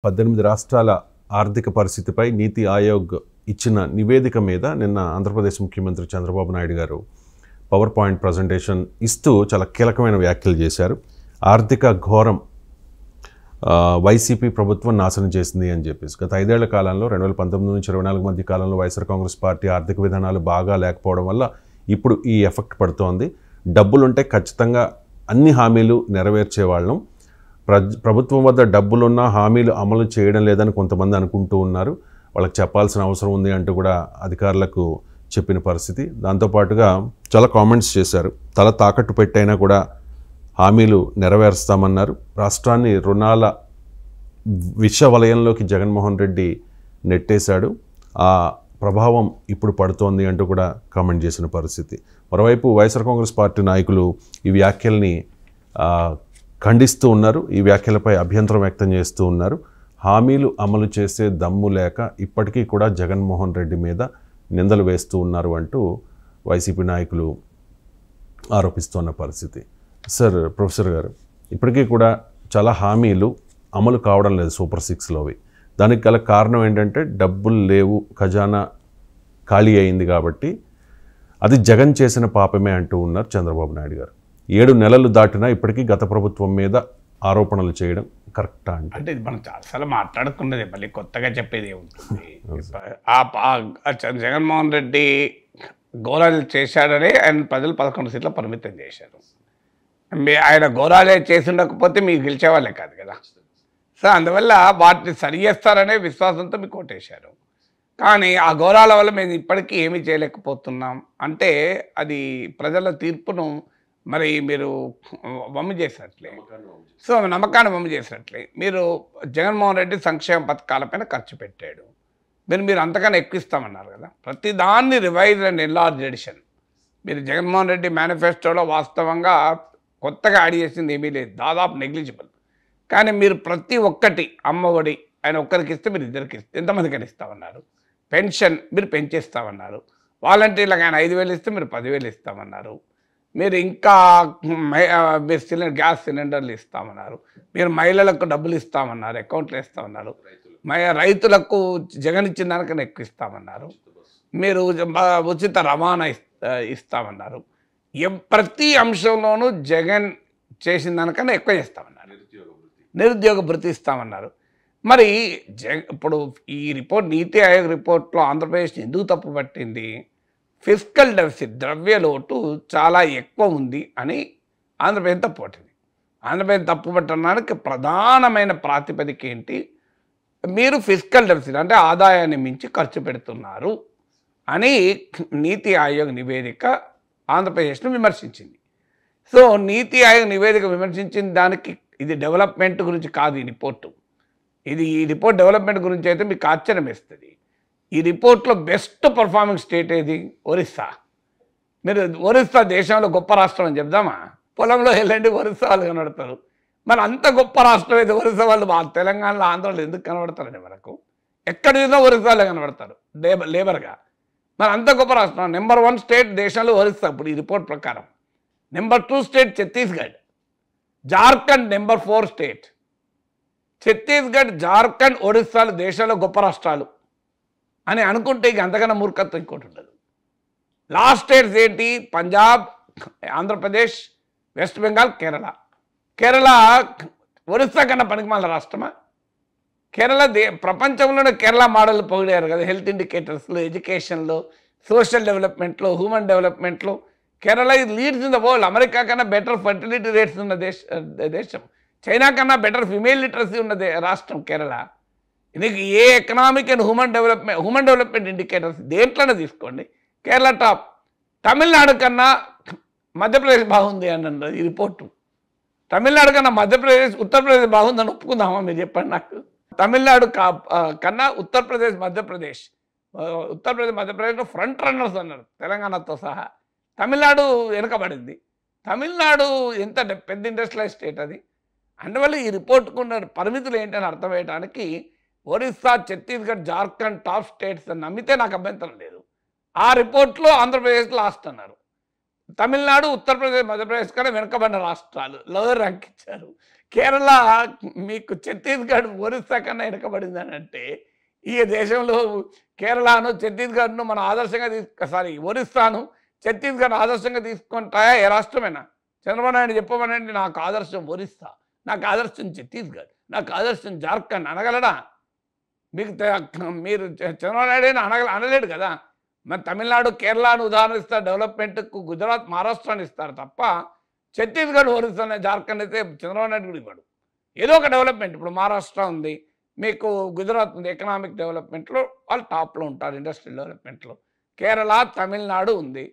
18 రాష్ట్రాల ఆర్థిక పరిస్థితిపై నీతి ఆయోగ్ ఇచ్చిన నివేదిక మీద నిన్న ఆంధ్రప్రదేశ్ ముఖ్యమంత్రి చంద్రబాబు నాయుడు గారు పవర్ పాయింట్ ప్రజెంటేషన్ ఇస్తూ చాలా కీలకమైన వ్యాఖ్యలు చేశారు. ఆర్థిక ఘోరం వైసీపీ ప్రభుత్వం నాశనం చేసింది అని చెప్పేసి గత 5 ఏళ్ల కాలంలో 2019 నుంచి 24 మధ్య కాలంలో వైఎస్ఆర్ కాంగ్రెస్ పార్టీ ఆర్థిక విధానాలు బాగా లేకపోవడం వల్ల ఇప్పుడు ఈ ఎఫెక్ట్ పడుతోంది. డబ్బులుంటే ఖచ్చితంగా అన్ని హామీలు నెరవేర్చేవాళ్ళం. ప్రభుత్వం వద్ద డబ్బులున్న హామీలు అమలు చేయడం లేదని కొంతమంది అనుకుంటూ ఉన్నారు. వాళ్ళకి చెప్పాల్సిన అవసరం ఉంది అంటూ కూడా అధికారులకు చెప్పిన పరిస్థితి. దాంతోపాటుగా చాలా కామెంట్స్ చేశారు. తల తాకట్టు పెట్టైనా కూడా హామీలు నెరవేరుస్తామన్నారు. రాష్ట్రాన్ని రుణాల విషవలయంలోకి జగన్మోహన్ రెడ్డి నెట్టేశాడు. ఆ ప్రభావం ఇప్పుడు పడుతోంది అంటూ కూడా కామెంట్ చేసిన పరిస్థితి. మరోవైపు వైఎస్ఆర్ కాంగ్రెస్ పార్టీ నాయకులు ఈ వ్యాఖ్యల్ని ఖండిస్తూ ఉన్నారు. ఈ వ్యాఖ్యలపై అభ్యంతరం వ్యక్తం చేస్తూ ఉన్నారు. హామీలు అమలు చేసే దమ్ము లేక ఇప్పటికీ కూడా జగన్మోహన్ రెడ్డి మీద నిందలు వేస్తూ ఉన్నారు అంటూ వైసీపీ నాయకులు ఆరోపిస్తున్న పరిస్థితి. సార్, ప్రొఫెసర్ గారు, ఇప్పటికీ కూడా చాలా హామీలు అమలు కావడం లేదు సూపర్ 6లోవి. దానికి గల కారణం ఏంటంటే డబ్బులు లేవు, ఖజానా ఖాళీ అయింది కాబట్టి అది జగన్ చేసిన పాపమే అంటూ ఉన్నారు చంద్రబాబు నాయుడు గారు. 7 నెలలు దాటినా ఇప్పటికీ గత ప్రభుత్వం మీద ఆరోపణలు చేయడం కరెక్టా అంటే ఇది మనం చాలాసార్లు మాట్లాడుకున్నది, మళ్ళీ కొత్తగా చెప్పేది ఏముంటుంది. జగన్మోహన్ రెడ్డి ఘోరాలు చేశాడని ఆయన ప్రజలు 11 సీట్ల పరిమితం చేశారు. ఆయన ఘోరాలే చేసి ఉండకపోతే మీకు గెలిచేవాళ్ళే కాదు కదా. సో అందువల్ల వాటిని సరి చేస్తారనే విశ్వాసంతో మీకు ఓటేశారు. కానీ ఆ ఘోరాల వల్ల మేము ఇప్పటికీ ఏమీ చేయలేకపోతున్నాం అంటే అది ప్రజల తీర్పును మరి మీరు వమ్ము చేసినట్లే. సో నమ్మకాన్ని వమ్ము చేసినట్లే. మీరు జగన్మోహన్ రెడ్డి సంక్షేమ పథకాలపైన ఖర్చు పెట్టాడు. మీరు అంతకన్నా ఎక్కువ ఇస్తామన్నారు కదా. ప్రతి దాన్ని రివైజ్ అండ్ ఎన్లార్జ్ ఎడిషన్. మీరు జగన్మోహన్ రెడ్డి మేనిఫెస్టోలో వాస్తవంగా కొత్తగా యాడ్ చేసింది ఏమీ లేదు, దాదాపు నెగ్లిజిబుల్. కానీ మీరు ప్రతి ఒక్కటి అమ్మఒడి ఆయన ఒక్కరికి ఇస్తే మీరు ఇద్దరికి ఇస్తే ఎంతమందికని ఇస్తామన్నారు. పెన్షన్ మీరు పెంచేస్తామన్నారు. వాలంటీర్లకు ఆయన 5,000 ఇస్తే మీరు 10,000 ఇస్తామన్నారు. మీరు ఇంకా మీరు గ్యాస్ సిలిండర్లు ఇస్తామన్నారు. మీరు మహిళలకు డబ్బులు ఇస్తామన్నారు, అకౌంట్లు ఇస్తామన్నారు. రైతులకు జగన్ ఇచ్చిన దానికన్నా ఎక్కువ ఇస్తామన్నారు. మీరు ఉచిత రవాణా ఇస్తామన్నారు. ప్రతి అంశంలోనూ జగన్ చేసిన దానికన్నా ఎక్కువ చేస్తామన్నారు. నిరుద్యోగ భృతి ఇస్తామన్నారు. మరి ఇప్పుడు ఈ రిపోర్ట్ నీతి ఆయోగ్ రిపోర్ట్లో ఆంధ్రప్రదేశ్ ఎందుకు తప్పు పట్టింది? ఫిస్కల్ డెఫిసిట్, ద్రవ్య లోటు చాలా ఎక్కువ ఉంది అని ఆంధ్రప్రదేశ్ తప్పు పట్టింది. ఆంధ్రప్రదేశ్ తప్పు పట్టడానికి ప్రధానమైన ప్రాతిపదిక ఏంటి? మీరు ఫిస్కల్ డెఫిసిట్ అంటే ఆదాయాన్ని మించి ఖర్చు పెడుతున్నారు అని నీతి ఆయోగ్ నివేదిక ఆంధ్రప్రదేశ్ను విమర్శించింది. సో నీతి ఆయోగ్ నివేదిక విమర్శించిన దానికి ఇది డెవలప్మెంట్ గురించి కాదు ఈ రిపోర్టు. ఈ రిపోర్ట్ డెవలప్మెంట్ గురించి అయితే మీకు ఆశ్చర్యం వేస్తుంది. ఈ రిపోర్ట్లో బెస్ట్ పర్ఫార్మింగ్ స్టేట్ ఏది? ఒరిస్సా. మీరు ఒరిస్సా దేశంలో గొప్ప రాష్ట్రం అని చెప్దామా? పొలంలో వెళ్ళండి, ఒరిస్సా వాళ్ళు కనబడతారు. మరి అంత గొప్ప రాష్ట్రం అయితే ఒరిస్సా వాళ్ళు తెలంగాణలో ఆంధ్రలో ఎందుకు కనబడతారండి? మనకు ఎక్కడ చూసినా ఒరిస్సాలో కనబడతారు లేబర్గా. మరి అంత గొప్ప రాష్ట్రం. నెంబర్ 1 స్టేట్ దేశంలో ఒరిస్సా ఇప్పుడు ఈ రిపోర్ట్ ప్రకారం. Number 2 state Chhattisgarh. Jharkhand number 4 state. Chhattisgarh, Jharkhand, ఒడిస్సాలు దేశంలో గొప్ప రాష్ట్రాలు అని అనుకుంటే ఇక అంతకన్నా మూర్ఖత్వం ఇంకోటి ఉండదు. లాస్ట్ స్టేట్స్ ఏంటి? పంజాబ్, ఆంధ్రప్రదేశ్, వెస్ట్ బెంగాల్, కేరళ. కేరళ ఒరిస్సా కన్నా పనికిమాల రాష్ట్రమా? కేరళ ప్రపంచంలోనే కేరళ మోడల్ పొగిడారు కదా. హెల్త్ ఇండికేటర్స్లో, ఎడ్యుకేషన్లో, సోషల్ డెవలప్మెంట్లో, హ్యూమన్ డెవలప్మెంట్లో Kerala leads in the world. America కన్నా బెటర్ ఫర్టిలిటీ రేట్స్ ఉన్న దేశం. చైనా కన్నా బెటర్ ఫిమేల్ లిటరసీ ఉన్న రాష్ట్రం కేరళ. ఇది ఏ economic and human development indicators దేంట్లోనే తీసుకోండి, కేరళ టాప్. తమిళనాడు కన్నా మధ్యప్రదేశ్ బాగుంది అన్నది ఈ రిపోర్టు. తమిళనాడు కన్నా మధ్యప్రదేశ్, ఉత్తరప్రదేశ్ బాగుందని ఒప్పుకుందామా? మీరు చెప్పండి నాకు. తమిళనాడు కన్నా ఉత్తరప్రదేశ్, మధ్యప్రదేశ్లో ఫ్రంట్ రన్నర్స్ అన్నారు తెలంగాణతో సహా. తమిళనాడు వెనుకబడింది. తమిళనాడు ఎంత పెద్ద ఇండస్ట్రియలైజ్ స్టేట్ అది. అందువల్ల ఈ రిపోర్టుకు ఉన్న పరిమితులు ఏంటని అర్థమయ్యడానికి ఒరిస్సా, ఛత్తీస్గఢ్, జార్ఖండ్ టాప్ స్టేట్స్ అని నమ్మితే నాకు అభ్యంతరం లేదు. ఆ రిపోర్ట్లో ఆంధ్రప్రదేశ్ లాస్ట్ అన్నారు. తమిళనాడు, ఉత్తరప్రదేశ్, మధ్యప్రదేశ్ కన్నా వెనుకబడిన రాష్ట్రాలు లోయర్ ర్యాంక్ ఇచ్చారు. కేరళ మీకు ఛత్తీస్గఢ్, ఒరిస్సా కన్నా వెనుకబడిందని అంటే ఈ దేశంలో కేరళను, ఛత్తీస్గఢ్ను మనం ఆదర్శంగా ఒరిస్సాను, ఛత్తీస్గఢ్ ఆదర్శంగా తీసుకుంటాయా ఏ రాష్ట్రమైనా? చంద్రబాబు నాయుడు చెప్పమనండి, నాకు ఆదర్శం ఒరిస్సా, నాకు ఆదర్శం ఛత్తీస్గఢ్, నాకు ఆదర్శం జార్ఖండ్ అనగలడా? మీకు మీరు చంద్రబాబు నాయుడు అనలేడు కదా. మరి తమిళనాడు, కేరళను ఉదాహరణ ఇస్తారు డెవలప్మెంట్కు, గుజరాత్, మహారాష్ట్రాన్ని ఇస్తారు తప్ప ఛత్తీస్గఢ్, ఒరిస్సా, జార్ఖండ్ అయితే చంద్రబాబు నాయుడు కూడా ఇవ్వడు. ఏదో ఒక డెవలప్మెంట్, ఇప్పుడు మహారాష్ట్ర ఉంది, మీకు గుజరాత్ ఉంది, ఎకనామిక్ డెవలప్మెంట్లో వాళ్ళు టాప్లో ఉంటారు, ఇండస్ట్రియల్ డెవలప్మెంట్లో. కేరళ, తమిళనాడు ఉంది,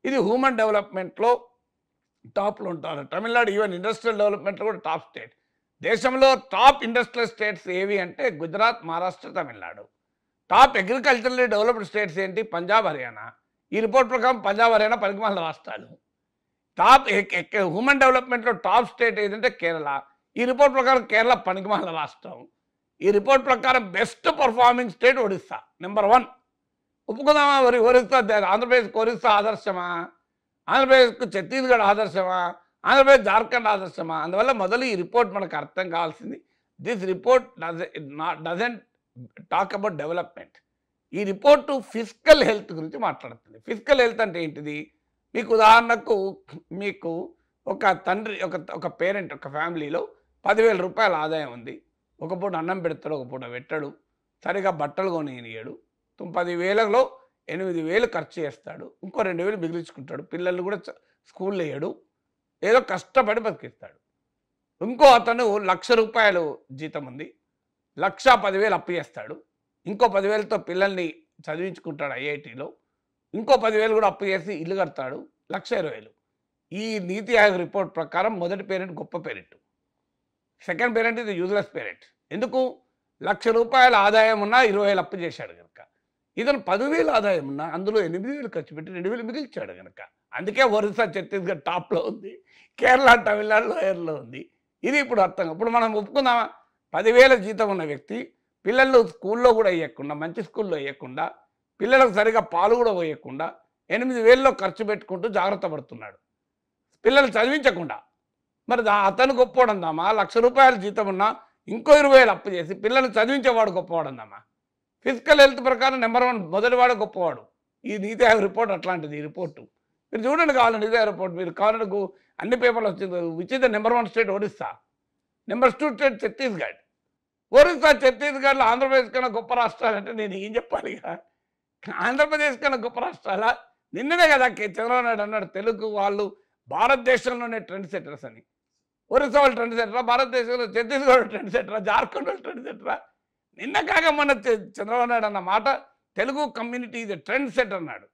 ఇది హ్యూమన్ డెవలప్మెంట్లో టాప్లో ఉంటారు. తమిళనాడు ఈవెన్ ఇండస్ట్రియల్ డెవలప్మెంట్లో కూడా టాప్ స్టేట్. దేశంలో టాప్ ఇండస్ట్రియల్ స్టేట్స్ ఏవి అంటే Gujarat, Maharashtra, Tamil Nadu. Top agriculturally developed states ఏంటి? పంజాబ్, హర్యానా. ఈ రిపోర్ట్ ప్రకారం పంజాబ్, హర్యానా పనికిమాలిన రాష్ట్రాలు. టాప్ హ్యూమన్ డెవలప్మెంట్లో టాప్ స్టేట్ ఏదంటే కేరళ. ఈ రిపోర్ట్ ప్రకారం కేరళ పనికిమాలిన రాష్ట్రం. ఈ రిపోర్ట్ ప్రకారం best performing state Odisha, number 1. ఒప్పుకుందామా? మరి ఒరిస్సా, ఆంధ్రప్రదేశ్కి ఒరిస్సా ఆదర్శమా? ఆంధ్రప్రదేశ్కు ఛత్తీస్గఢ్ ఆదర్శమా? ఆంధ్రప్రదేశ్, జార్ఖండ్ ఆదర్శమా? అందువల్ల మొదలు ఈ రిపోర్ట్ మనకు అర్థం కావాల్సింది, this report doesn't talk about development. ఈ రిపోర్టు ఫిజికల్ హెల్త్ గురించి మాట్లాడుతుంది. ఫిజికల్ హెల్త్ అంటే ఏంటిది? మీకు ఉదాహరణకు మీకు ఒక తండ్రి, ఒక పేరెంట్, ఒక ఫ్యామిలీలో 10,000 రూపాయల ఆదాయం ఉంది. ఒక పూట అన్నం పెడతాడు, ఒక పూట పెట్టడు, సరిగా బట్టలు కొనియడు. 10,000లో 8,000 ఖర్చు చేస్తాడు, ఇంకో 2,000 మిగిలించుకుంటాడు. పిల్లలు కూడా స్కూల్లో వేయడు, ఏదో కష్టపడి బతికిస్తాడు. ఇంకో అతను 1,00,000 రూపాయలు జీతం ఉంది, 1,10,000 అప్పు చేస్తాడు. ఇంకో 10,000తో పిల్లల్ని చదివించుకుంటాడు ఐఐటీలో. ఇంకో 10,000 కూడా అప్పు చేసి ఇల్లు కడతాడు, 1,20,000. ఈ నీతి ఆయోగ్ రిపోర్ట్ ప్రకారం మొదటి పేరెంట్ గొప్ప పేరెంట్, సెకండ్ పేరెంట్ ఇది యూజ్లెస్ పేరెంట్. ఎందుకు? 1,00,000 రూపాయల ఆదాయం ఉన్నా 20,000 అప్పు చేశాడు కనుక. ఇతను 10,000 ఆదాయం ఉన్నా అందులో 8,000 ఖర్చు పెట్టి 2,000 మిగిల్చాడు కనుక. అందుకే ఒరిస్సా, ఛత్తీస్గఢ్ టాప్లో ఉంది, కేరళ, తమిళనాడు లోయర్లో ఉంది. ఇది ఇప్పుడు అర్థం. ఇప్పుడు మనం ఒప్పుకుందామా? 10,000 జీతం ఉన్న వ్యక్తి పిల్లలు స్కూల్లో కూడా వేయకుండా, మంచి స్కూల్లో వేయకుండా, పిల్లలకు సరిగా పాలు కూడా పోయకుండా 8,000లో ఖర్చు పెట్టుకుంటూ జాగ్రత్త పడుతున్నాడు, పిల్లలు చదివించకుండా. మరి అతను గొప్పవాడందామా? 1,00,000 రూపాయల జీతం ఉన్నా ఇంకో 20,000 అప్పు చేసి పిల్లలు చదివించేవాడు గొప్పవాడందామా? ఫిజికల్ హెల్త్ ప్రకారం నెంబర్ 1 మొదటివాడు గొప్పవాడు. ఈ నీతి ఆయోగ్ రిపోర్ట్ అట్లాంటిది. ఈ రిపోర్టు మీరు చూడండి, కావాలండి నీతి ఆయోగ్ రిపోర్ట్, మీరు కావాలంటే అన్ని పేపర్లు వచ్చింది. Which is the number 1 state Orissa, number 2 state Chhattisgarh. Orissa, ఛత్తీస్గఢ్లో ఆంధ్రప్రదేశ్ కన్నా గొప్ప రాష్ట్రాలంటే నేను ఏం చెప్పాలి? ఆంధ్రప్రదేశ్ కన్నా గొప్ప రాష్ట్రాల? నిన్ననే కదా చంద్రబాబు నాయుడు అన్నాడు, తెలుగు వాళ్ళు భారతదేశంలోనే ట్రెండ్ సెటర్స్ అని. ఒరిస్సా వాళ్ళు ట్రెండ్ సెటరా? భారతదేశంలో ఛత్తీస్గఢ్ ట్రెండ్ సెటరా? జార్ఖండ్ వాళ్ళు ట్రెండ్ సెటరా? నిన్న కాక మొన్న చంద్రబాబు నాయుడు అన్న మాట, తెలుగు కమ్యూనిటీ ఇది ట్రెండ్ సెట్ అన్నాడు.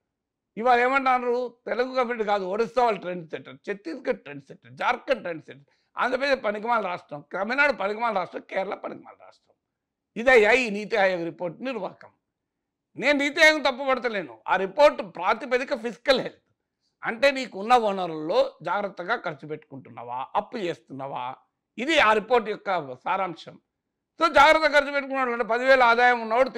ఇవాళ ఏమంటున్నారు? తెలుగు కమ్యూనిటీ కాదు, ఒరిస్సా వాళ్ళు trend setter, Chhattisgarh trend setter, Jharkhand trend setter, Andhra Pradesh పనికిమాల రాష్ట్రం, తమిళనాడు పనికిమాల రాష్ట్రం, కేరళ పనికిమాల రాష్ట్రం. ఇదయ్యా ఈ నీతి ఆయోగ్ రిపోర్ట్ నిర్వాహకం. నేను నీతి ఆయోగం తప్పుపడతలేను. ఆ రిపోర్ట్ ప్రాతిపదిక ఫిజికల్ హెల్త్ అంటే నీకు ఉన్న వనరుల్లో జాగ్రత్తగా ఖర్చు పెట్టుకుంటున్నావా, అప్పు చేస్తున్నావా? ఇది ఆ రిపోర్ట్ యొక్క సారాంశం. సో జాగ్రత్తగా ఖర్చు పెట్టుకున్నాడు అంటే 10,000 ఆదాయం ఉన్నవాడు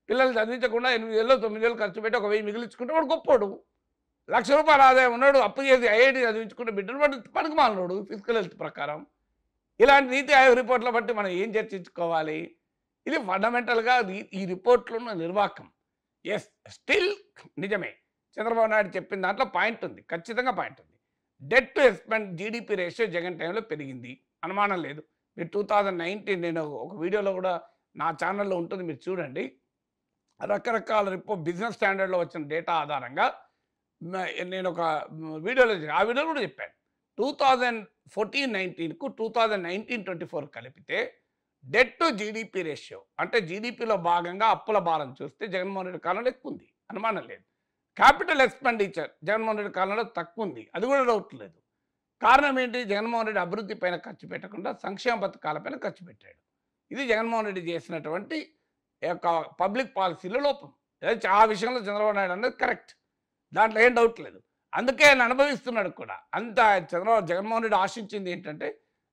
పిల్లలు చదివించకుండా 8,000 9,000 ఖర్చు పెట్టి ఒక 1,000 మిగిలించుకుంటే వాడు గొప్పోడు. 1,00,000 రూపాయల ఆదాయం ఉన్నాడు, అప్పు చేసి ఐఐటీ చదివించుకుంటే బిడ్డలు వాడు పనికిమాలినోడు ఫిజికల్ హెల్త్ ప్రకారం. ఇలాంటి నీతి ఆయోగ్ రిపోర్ట్ల బట్టి మనం ఏం చర్చించుకోవాలి? ఇది ఫండమెంటల్గా ఈ రిపోర్ట్లో ఉన్న నిర్వాహకం. ఎస్, స్టిల్ నిజమే, చంద్రబాబు నాయుడు చెప్పిన దాంట్లో పాయింట్ ఉంది, ఖచ్చితంగా పాయింట్ ఉంది. Debt to expend GDP ratio Jagan టైంలో పెరిగింది, అనుమానం లేదు. మీరు 2019 నేను ఒక వీడియోలో కూడా నా ఛానల్లో ఉంటుంది, మీరు చూడండి. రకరకాల బిజినెస్ స్టాండర్డ్లో వచ్చిన డేటా ఆధారంగా నేను ఒక వీడియోలో ఆ వీడియోలో కూడా చెప్పాను. 2014-19కు 2019-24 కలిపితే డెట్ టు జీడిపి రేషియో అంటే జీడిపిలో భాగంగా అప్పుల భారం చూస్తే జగన్మోహన్ రెడ్డి కాలంలో ఎక్కువ ఉంది, అనుమానం లేదు. క్యాపిటల్ ఎక్స్పెండిచర్ జగన్మోహన్ రెడ్డి కాలంలో తక్కువ ఉంది, అది కూడా డౌట్ లేదు. కారణం ఏంటి? జగన్మోహన్ రెడ్డి అభివృద్ధి పైన ఖర్చు పెట్టకుండా సంక్షేమ పథకాలపైన ఖర్చు పెట్టాడు. ఇది జగన్మోహన్ రెడ్డి చేసినటువంటి యొక్క పబ్లిక్ పాలసీలో లోపం. ఆ విషయంలో చంద్రబాబు నాయుడు అనేది కరెక్ట్, దాంట్లో ఏం డౌట్ లేదు. అందుకే ఆయన అనుభవిస్తున్నాడు కూడా. అంత జగన్మోహన్ రెడ్డి ఆశించింది ఏంటంటే,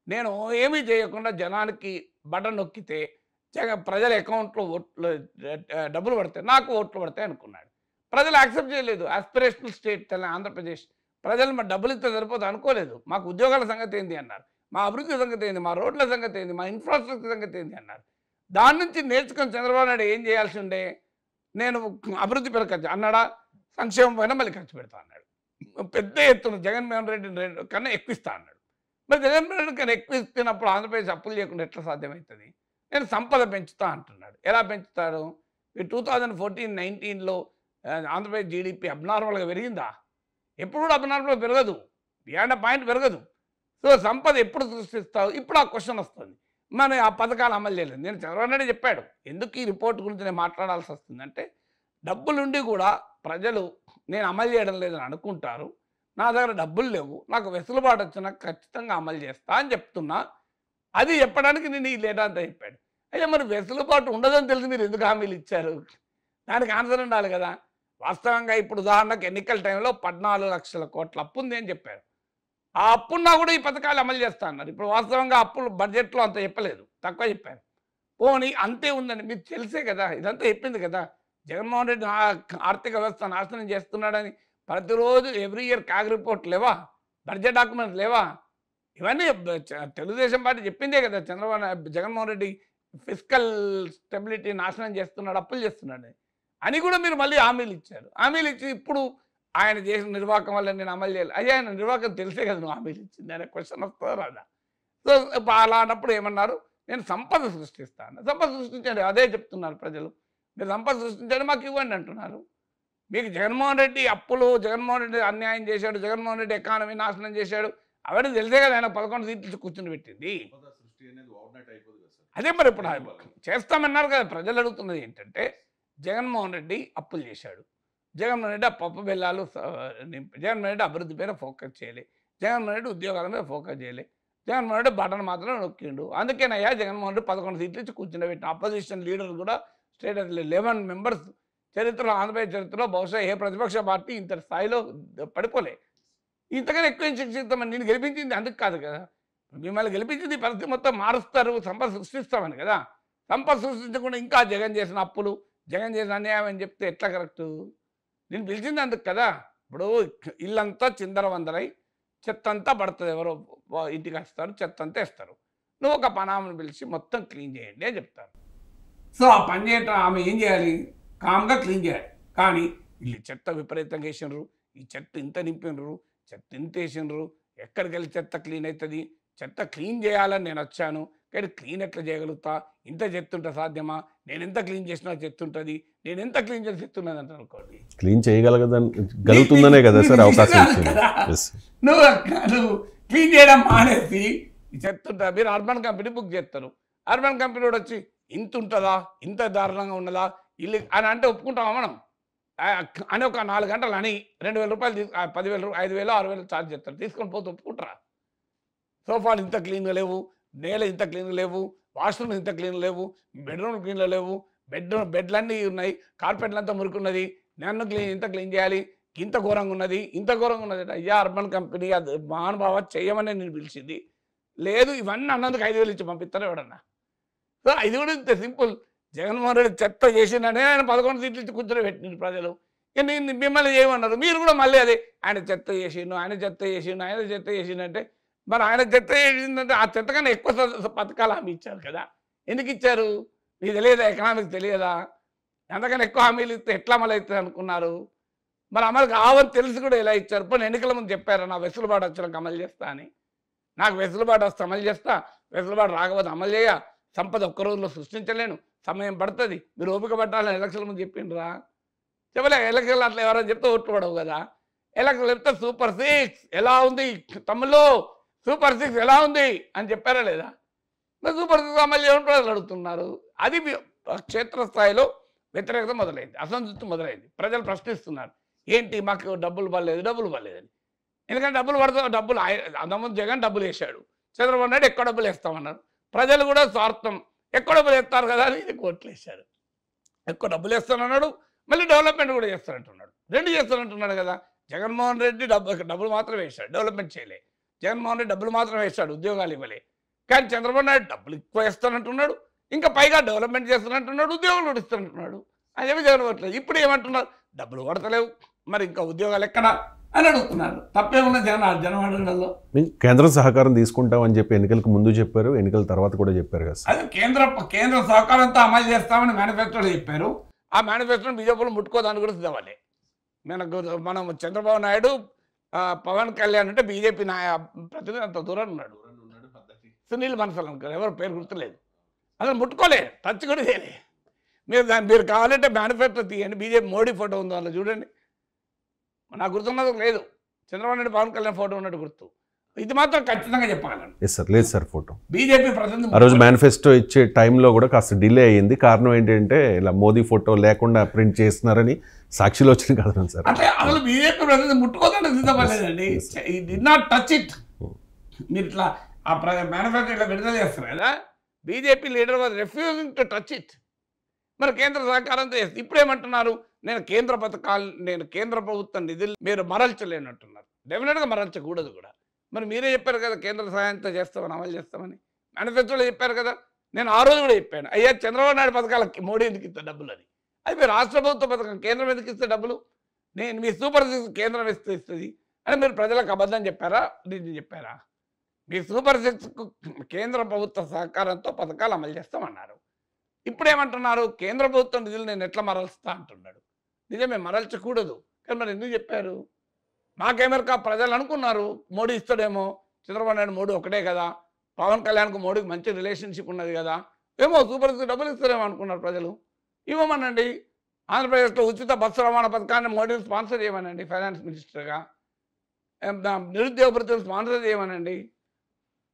నేను ఏమీ చేయకుండా జనానికి బటన్ నొక్కితే ప్రజల అకౌంట్లో ఓట్లు డబ్బులు పడతాయి, నాకు ఓట్లు పడతాయి అనుకున్నాడు. ప్రజలు యాక్సెప్ట్ చేయలేదు. ఆస్పిరేషనల్ స్టేట్ ఆంధ్రప్రదేశ్ ప్రజలు మా డబ్బులు ఇస్తే సరిపోతుంది అనుకోలేదు. మాకు ఉద్యోగాల సంగతి ఏంది అన్నారు, మా అభివృద్ధి సంగతి ఏంది, మా రోడ్ల సంగతి ఏంది, మా ఇన్ఫ్రాస్ట్రక్చర్ సంగతి ఏంది అన్నారు. దాని నుంచి నేర్చుకొని చంద్రబాబు నాయుడు ఏం చేయాల్సి ఉండే, నేను అభివృద్ధి పేరు ఖర్చు అన్నాడా, సంక్షేమం పైన మళ్ళీ ఖర్చు పెడతా అన్నాడు. పెద్ద ఎత్తున జగన్మోహన్ రెడ్డి కన్నా ఎక్కువ ఇస్తా అన్నాడు. మరి జగన్మోహన్ రెడ్డి కన్నా ఎక్కువ ఇస్తున్నప్పుడు ఆంధ్రప్రదేశ్ అప్పులు చేయకుండా ఎట్లా సాధ్యమవుతుంది? నేను సంపద పెంచుతా అంటున్నాడు. ఎలా పెంచుతాడు? ఈ 2014-19లో ఆంధ్రప్రదేశ్ జీడిపి అబ్నార్మల్గా పెరిగిందా? ఎప్పుడు కూడా అబ్నార్మల్గా పెరగదు, బియాండ్ పాయింట్ పెరగదు. సో సంపద ఎప్పుడు సృష్టిస్తావు? ఇప్పుడు ఆ క్వశ్చన్ వస్తుంది. మన ఆ పథకాలు అమలు చేయలేదు. నేను చంద్రబాబు నాయుడు చెప్పాడు, ఎందుకు ఈ రిపోర్ట్ గురించి నేను మాట్లాడాల్సి వస్తుందంటే, డబ్బులుండి కూడా ప్రజలు నేను అమలు చేయడం లేదని అనుకుంటారు, నా దగ్గర డబ్బులు లేవు, నాకు వెసులుబాటు వచ్చినా ఖచ్చితంగా అమలు చేస్తా అని చెప్తున్నా. అది చెప్పడానికి నేను ఈ లేటా అంతా చెప్పాడు. అయితే మరి వెసులుబాటు ఉండదని తెలిసి మీరు ఎందుకు హామీలు ఇచ్చారు? దానికి ఆన్సర్ ఉండాలి కదా. వాస్తవంగా ఇప్పుడు ఉదాహరణకు ఎన్నికల టైంలో 14 లక్షల కోట్ల అప్పు ఉంది అని చెప్పారు. ఆ అప్పున్నా కూడా ఈ పథకాలు అమలు చేస్తా అన్నారు. ఇప్పుడు వాస్తవంగా అప్పులు బడ్జెట్లో అంత చెప్పలేదు, తక్కువ చెప్పారు. పోనీ అంతే ఉందని మీకు తెలిసే కదా, ఇదంతా చెప్పింది కదా. జగన్మోహన్ రెడ్డి ఆర్థిక వ్యవస్థ నాశనం చేస్తున్నాడని ప్రతిరోజు ఎవ్రీ ఇయర్ కాగ్ రిపోర్ట్ లేవా, బడ్జెట్ డాక్యుమెంట్స్ లేవా? ఇవన్నీ తెలుగుదేశం పార్టీ చెప్పిందే కదా. జగన్మోహన్ రెడ్డి ఫిజికల్ స్టెబిలిటీ నాశనం చేస్తున్నాడు, అప్పులు చేస్తున్నాడు అని కూడా మీరు మళ్ళీ హామీలు ఇచ్చారు. హామీలు ఇచ్చి ఇప్పుడు ఆయన చేసిన నిర్వాహకం వల్ల నేను అమలు చేయాలి. అయ్యా ఆయన నిర్వాహకం తెలిసే కదా నువ్వు హామీలు ఇచ్చింది అనే క్వశ్చన్ వస్తుందో రాదా? సో అలా అన్నప్పుడు ఏమన్నారు, నేను సంపద సృష్టిస్తాను. సంపద సృష్టించండి, అదే చెప్తున్నారు ప్రజలు. మీరు సంపద సృష్టించండి, మాకు ఇవ్వండి అంటున్నారు. మీకు జగన్మోహన్ రెడ్డి అప్పులు, జగన్మోహన్ రెడ్డి అన్యాయం చేశాడు, జగన్మోహన్ రెడ్డి ఎకానమీ నాశనం చేశాడు, అవన్నీ తెలిసే కదా ఆయన 11 సీట్లు కూర్చుని పెట్టింది. అదే మరి ఇప్పుడు చేస్తామన్నారు కదా. ప్రజలు అడుగుతున్నది ఏంటంటే, జగన్మోహన్ రెడ్డి అప్పులు చేశాడు, జగన్మోహన్ రెడ్డి ఆ పప్పు బెల్లాలు జగన్మోహన్ రెడ్డి అభివృద్ధి పైన ఫోకస్ చేయలే, జగన్మోహన్ రెడ్డి ఉద్యోగాల మీద ఫోకస్ చేయలే, జగన్మోహన్ రెడ్డి బటన్ మాత్రం నొక్కిండు. అందుకేనయ్యా జగన్మోహన్ రెడ్డి 11 సీట్లు ఇచ్చి కూర్చుండబెట్టిన. అపోజిషన్ లీడర్లు కూడా స్టేటస్ 11 మెంబర్స్ చరిత్రలో, ఆంధ్రప్రదేశ్ చరిత్రలో బహుశా ఏ ప్రతిపక్ష పార్టీ ఇంత స్థాయిలో పడిపోలే. ఇంతకన్నా ఎక్కువ శిక్షిస్తామని నేను గెలిపించింది అందుకు కాదు కదా. మిమ్మల్ని గెలిపించింది పరిస్థితి మొత్తం మారుస్తారు, సంపద సృష్టిస్తామని కదా. సంపద సృష్టించకుండా ఇంకా జగన్ చేసిన అప్పులు, జగన్ చేసిన అన్యాయం అని చెప్తే ఎట్లా కరెక్టు? నేను పిలిచింది అందుకు కదా. ఇప్పుడు ఇల్లంతా చిందరవందరై చెత్త అంతా పడుతుంది, ఎవరో ఇంటికి వస్తారు చెత్త అంతా వేస్తారు, నువ్వు ఒక పనామని పిలిచి మొత్తం క్లీన్ చేయండి అని చెప్తారు. సో ఆ పని చేయటం ఆమె ఏం చేయాలి, కామ్గా క్లీన్ చేయాలి. కానీ వీళ్ళు చెత్త విపరీతంగా వేసినారు, ఈ చెత్త ఇంత నింపినరు, చెత్త ఇంత వేసినారు, ఎక్కడికి వెళ్ళి చెత్త క్లీన్ అవుతుంది, చెత్త క్లీన్ చేయాలని నేను వచ్చాను, కానీ క్లీన్ ఎట్లా చేయగలుగుతా, ఇంత చెత్త ఉంటే సాధ్యమా, నేను ఎంత క్లీన్ చేసినా చెత్త ఉంటుంది, నేను ఎంత క్లీన్ చేసి చెత్త ఉన్నది అంటే అనుకోండి, క్లీన్ చేయగలుగుతుందనే కదా సార్ అవకాశం ఇచ్చింది. నువ్వు క్లీన్ చేయడం మానేసి చెత్త ఉంటుంది. మీరు అర్బన్ కంపెనీ బుక్ చేస్తారు, అర్బన్ కంపెనీ కూడా వచ్చి ఇంత ఉంటుందా, ఇంత దారుణంగా ఉన్నదా ఇల్లు అని అంటే ఒప్పుకుంటామా మనం అని ఒక 4 గంటలు అని 2,000 రూపాయలు 10,000, 5,000, 6,000 ఛార్జ్ చేస్తారు, తీసుకొని పోతే ఒప్పుకుంటారా? సోఫాలు ఇంత క్లీన్గా లేవు, నేల ఇంత క్లీన్గా లేవు, వాష్రూమ్ ఇంత క్లీన్ లేవు, బెడ్రూమ్ క్లీన్గా లేవు, బెడ్లన్నీ ఉన్నాయి, కార్పెట్లు అంతా మురుకున్నది, నన్ను ఇంత క్లీన్ చేయాలి, ఇంత ఘోరంగా ఉన్నది, ఇంత ఘోరంగా ఉన్నది. అయ్యా అర్బన్ కంపెనీ అది మహానుభావ చేయమని నేను పిలిచింది లేదు, ఇవన్నీ అన్నందుకు 5,000 ఇచ్చి పంపిస్తాను ఎవడన్నా. సో ఇది కూడా ఇంత సింపుల్. జగన్మోహన్ రెడ్డి చెత్త చేసిందనే ఆయన 11 సీట్లు ఇచ్చి కూర్చొని పెట్టిన ప్రజలు. నేను మిమ్మల్ని చేయమన్నారు, మీరు కూడా మళ్ళీ అదే ఆయన చెత్త చేసిండు, ఆయన చెత్త చేసిండు, ఆయన చెత్త చేసిండంటే, మరి ఆయన చెత్త చేసిందంటే ఆ చెత్త కన్నా ఎక్కువ పథకాలు హామీ ఇచ్చారు కదా. ఎందుకు ఇచ్చారు? మీకు తెలియదా, ఎకనామిక్స్ తెలియదా? అంతకన్నా ఎక్కువ హామీలు ఇస్తే ఎట్లా అమలు అవుతుంది అనుకున్నారు? మరి అమలు కావని తెలిసి కూడా ఎలా ఇచ్చారు? ఇప్పుడు ఎన్నికల ముందు చెప్పారు నా వెసులుబాటు వచ్చినాక అమలు చేస్తా అని. నాకు వెసులుబాటు వస్తే అమలు చేస్తా, వెసులుబాటు రాకపోతే అమలు చేయ, సంపద ఒక్క రోజులో సృష్టించలేను, సమయం పడుతుంది, మీరు ఓపిక పట్టాలని ఎలక్షన్ల ముందు చెప్పిండ్రా? చెప్పలే. ఎలక్షన్లు అట్లా ఎవరైనా చెప్తే ఓట్లు పడవు కదా. ఎలక్షన్లు చెప్తే సూపర్ 6 ఎలా ఉంది తమ్ముళ్ళు, సూపర్ 6 ఎలా ఉంది అని చెప్పారా లేదా? మరి సూపర్ 6 అమలు చేయడం ప్రజలు అడుగుతున్నారు. అది క్షేత్రస్థాయిలో వ్యతిరేకత మొదలైంది, అసంతృప్తి మొదలైంది. ప్రజలు ప్రశ్నిస్తున్నారు, ఏంటి మాకు డబ్బులు పడలేదని. ఎందుకంటే డబ్బులు అంతకుముందు జగన్ డబ్బులు వేసాడు, చంద్రబాబు నాయుడు ఎక్కువ డబ్బులు వేస్తామన్నారు. ప్రజలు కూడా స్వార్థం, ఎక్కువ డబ్బులు వేస్తారు కదా అని ఇది కోట్లు వేశారు. ఎక్కువ డబ్బులు వేస్తానన్నాడు, మళ్ళీ డెవలప్మెంట్ కూడా చేస్తానంటున్నాడు, 2 చేస్తానంటున్నాడు కదా. జగన్మోహన్ రెడ్డి డబ్బులు మాత్రం వేశాడు, డెవలప్మెంట్ చేయలే. జగన్మోహన్ రెడ్డి డబ్బులు మాత్రం వేశాడు, ఉద్యోగాలు ఇవ్వలే. కానీ చంద్రబాబు నాయుడు డబ్బులు ఎక్కువ వేస్తానంటున్నాడు, ఇంకా పైగా డెవలప్మెంట్ చేస్తానంటున్నాడు, ఉద్యోగాలు కూడా ఇస్తానంటున్నాడు. అని చెప్పి జగన్ పట్టలేదు. ఇప్పుడు ఏమంటున్నారు, డబ్బులు పడతలేవు, మరి ఇంకా ఉద్యోగాలు ఎక్కడ? అని అడుగుతున్నారు. తప్పేమున్నా జనం అడగడంలో. కేంద్రం సహకారం తీసుకుంటామని చెప్పి ఎన్నికలకు ముందు చెప్పారు, ఎన్నికల తర్వాత కూడా చెప్పారు కదా. అది కేంద్ర సహకారంతో అమలు చేస్తామని మేనిఫెస్టోలో చెప్పారు. ఆ మేనిఫెస్టోని బీజేపీలో ముట్టుకోదాన్ని కూడా సిద్ధమలే. మనం చంద్రబాబు నాయుడు పవన్ కళ్యాణ్ అంటే బీజేపీ ప్రతినిధి అంత దూరం ఉన్నాడు. సునీల్ బన్సల్ అనుకోరు, ఎవరు పేరు గుర్తులేదు. అసలు ముట్టుకోలే, టచ్ కూడా చేయలే. మీరు కావాలంటే మేనిఫెస్టో తీయండి, బీజేపీ మోడీ ఫోటో ఉందో అందులో చూడండి. నాకు గుర్తున్నది లేదు, చంద్రబాబు నాయుడు పవన్ కళ్యాణ్ ఫోటో ఉన్నట్టు గుర్తు. ఇది మాత్రం ఖచ్చితంగా చెప్పగలను. ఎస్ సార్, లేదు సార్ ఫోటో. బీజేపీ ప్రతినిధి ఆ రోజు మేనిఫెస్టో ఇచ్చే టైంలో కూడా కాస్త డిలే అయ్యింది. కారణం ఏంటంటే ఇలా మోదీ ఫోటో లేకుండా ప్రింట్ చేస్తున్నారని సాక్షిలో వచ్చిన కథనం సార్. అంటే అసలు బీజేపీ ప్రతినిధి ముట్టుకోదంటే సిద్ధపడలేదండి. Did not touch it. మీరు ఇట్లా ఆ మేనిఫెస్టో ఇట్లా విడుదల చేస్తారు కదా, BJP leader was refusing to touch it. మరి కేంద్ర సహకారంతో చేస్తే ఇప్పుడు ఏమంటున్నారు, నేను కేంద్ర ప్రభుత్వం నిధులు మీరు మరల్చలేనంటున్నారు. డెఫినెట్గా మరల్చకూడదు కూడా. మరి మీరే చెప్పారు కదా కేంద్ర సహాయంతో చేస్తామని, అమలు చేస్తామని మేనిఫెస్టోలో చెప్పారు కదా. నేను ఆ రోజు కూడా చెప్పాను, అయ్యా చంద్రబాబు నాయుడు పథకాలకి మోడీ ఎందుకు ఇస్తే డబ్బులు అని. అది మీరు రాష్ట్ర ప్రభుత్వ పథకం, కేంద్రం ఎందుకు ఇస్తే డబ్బులు, నేను మీ సూపర్ సిక్స్ కేంద్రం ఇస్తుంది అని మీరు ప్రజలకు అబద్ధం చెప్పారా, నిజం చెప్పారా? మీ సూపర్ సిక్స్కు కేంద్ర ప్రభుత్వ సహకారంతో పథకాలు అమలు చేస్తామన్నారు. ఇప్పుడు ఏమంటున్నారు, కేంద్ర ప్రభుత్వం నిధులు నేను ఎట్లా మరల్స్తా అంటున్నాడు. నిజమే, మరల్చకూడదు. కానీ మరి ఎందుకు చెప్పారు? మాకేమరికా ప్రజలు అనుకున్నారు మోడీ ఇస్తాడేమో, చంద్రబాబు నాయుడు మోడీ ఒకటే కదా, పవన్ కళ్యాణ్కు మోడీకి మంచి రిలేషన్షిప్ ఉన్నది కదా, ఏమో సూపర్ సిక్స్ డబ్బులు ఇస్తారేమో అనుకున్నారు ప్రజలు. ఇవ్వమనండి. ఆంధ్రప్రదేశ్లో ఉచిత బస్సు రవాణా పథకాన్ని మోడీని స్పాన్సర్ చేయమనండి ఫైనాన్స్ మినిస్టర్గా. నిరుద్యోగ భృతులు స్పాన్సర్ చేయమనండి.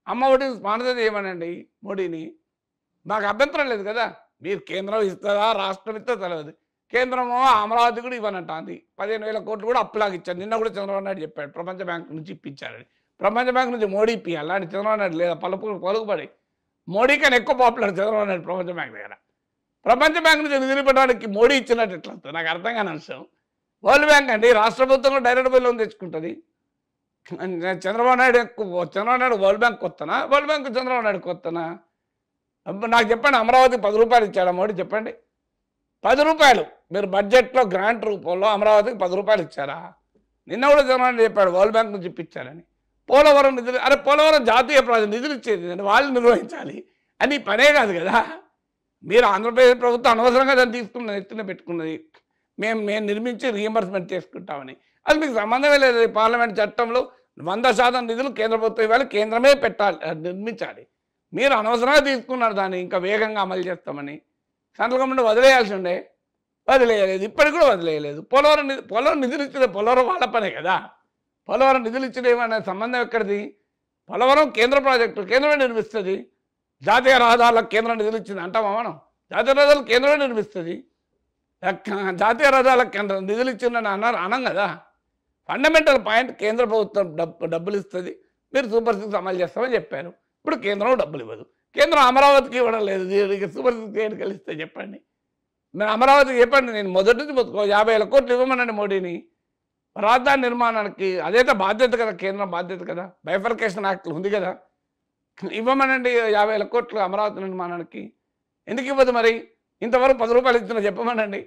అమ్మ ఒడిని స్పాన్సర్ చేయమనండి మోడీని. మాకు అభ్యంతరం లేదు కదా. మీరు కేంద్రం ఇస్తుందా రాష్ట్రం ఇస్తుందో తెలియదు. కేంద్రమో అమరావతి కూడా ఇవ్వనంటుంది. 15,000 కోట్లు కూడా అప్పులాగా ఇచ్చారు. నిన్న కూడా చంద్రబాబు నాయుడు చెప్పాడు ప్రపంచ బ్యాంక్ నుంచి ఇప్పించారని. ప్రపంచ బ్యాంక్ నుంచి మోడీ ఇప్పియాలి, అలాంటి చంద్రబాబు నాయుడు లేదా పలుకుబడి మోడీ కన్నా ఎక్కువ పాపులర్ చంద్రబాబు నాయుడు ప్రపంచ బ్యాంక్ దగ్గర. ప్రపంచ బ్యాంక్ నుంచి నిధులు పెట్టడానికి మోడీ ఇచ్చినట్టు ఎట్లా వస్తుంది నాకు అర్థం కాని అంశం. వరల్డ్ బ్యాంక్ అండి రాష్ట్ర ప్రభుత్వం డైరెక్ట్ బై లోన్ తెచ్చుకుంటుంది. చంద్రబాబు నాయుడు వరల్డ్ బ్యాంక్ కొత్తనా, వరల్డ్ బ్యాంక్ చంద్రబాబు నాయుడు కొత్తనా? నాకు చెప్పండి, అమరావతికి 10 రూపాయలు ఇచ్చాడా మోడీ చెప్పండి? 10 రూపాయలు మీరు బడ్జెట్లో గ్రాంట్ రూపంలో అమరావతికి 10 రూపాయలు ఇచ్చారా? నిన్న కూడా చంద్రబాబు చెప్పాడు వరల్డ్ బ్యాంక్ నుంచి ఇప్పించారని. పోలవరం నిధులు, అరే పోలవరం జాతీయ ప్రాజెక్ట్, నిధులు ఇచ్చేది వాళ్ళు నిర్వహించాలి అని పనే కాదు కదా. మీరు ఆంధ్రప్రదేశ్ ప్రభుత్వం అనవసరంగా దాన్ని తీసుకున్నది, ఎత్తున పెట్టుకున్నది. మేము నిర్మించి రీఎంబర్స్మెంట్ చేసుకుంటామని. అది మీకు సంబంధమే లేదు. పార్లమెంట్ చట్టంలో 100% నిధులు కేంద్ర ప్రభుత్వం ఇవ్వాలి, కేంద్రమే పెట్టాలి, నిర్మించాలి. మీరు అనవసరంగా తీసుకున్నారు దాన్ని, ఇంకా వేగంగా అమలు చేస్తామని. సెంట్రల్ గవర్నమెంట్ వదిలేయాల్సి ఉండే, వదిలేయలేదు. ఇప్పటికి కూడా వదిలేయలేదు. పోలవరం నిధులు ఇచ్చిన పోలవరం వాళ్ళ పనే కదా. పోలవరం నిధులు ఇచ్చిన ఏమనే సంబంధం ఎక్కడిది? పోలవరం కేంద్ర ప్రాజెక్టు, కేంద్రమే నిర్మిస్తుంది. జాతీయ రహదారులకు కేంద్రం నిధులు ఇచ్చింది అంటామా మనం? జాతీయ రహదారులు కేంద్రమే నిర్మిస్తుంది. జాతీయ రహదారులకు కేంద్రం నిధులు ఇచ్చిందని అనం కదా. ఫండమెంటల్ పాయింట్, కేంద్ర ప్రభుత్వం డబ్బులు ఇస్తుంది, మీరు సూపర్ సిక్స్ అమలు చేస్తామని చెప్పారు. ఇప్పుడు కేంద్రం డబ్బులు ఇవ్వదు. కేంద్రం అమరావతికి ఇవ్వడం లేదు. సూపర్ సిక్స్ ఏడు కలిస్తే చెప్పండి. నేను అమరావతికి చెప్పండి, నేను మొదటి నుంచి 50,000 కోట్లు ఇవ్వమనండి మోడీని రాజధాని నిర్మాణానికి. అదైతే బాధ్యత కదా, కేంద్రం బాధ్యత కదా. బైఫర్కేషన్ యాక్ట్ ఉంది కదా, ఇవ్వమనండి 50,000 కోట్లు అమరావతి నిర్మాణానికి. ఎందుకు ఇవ్వదు మరి? ఇంతవరకు 10 రూపాయలు ఇచ్చినా చెప్పమనండి.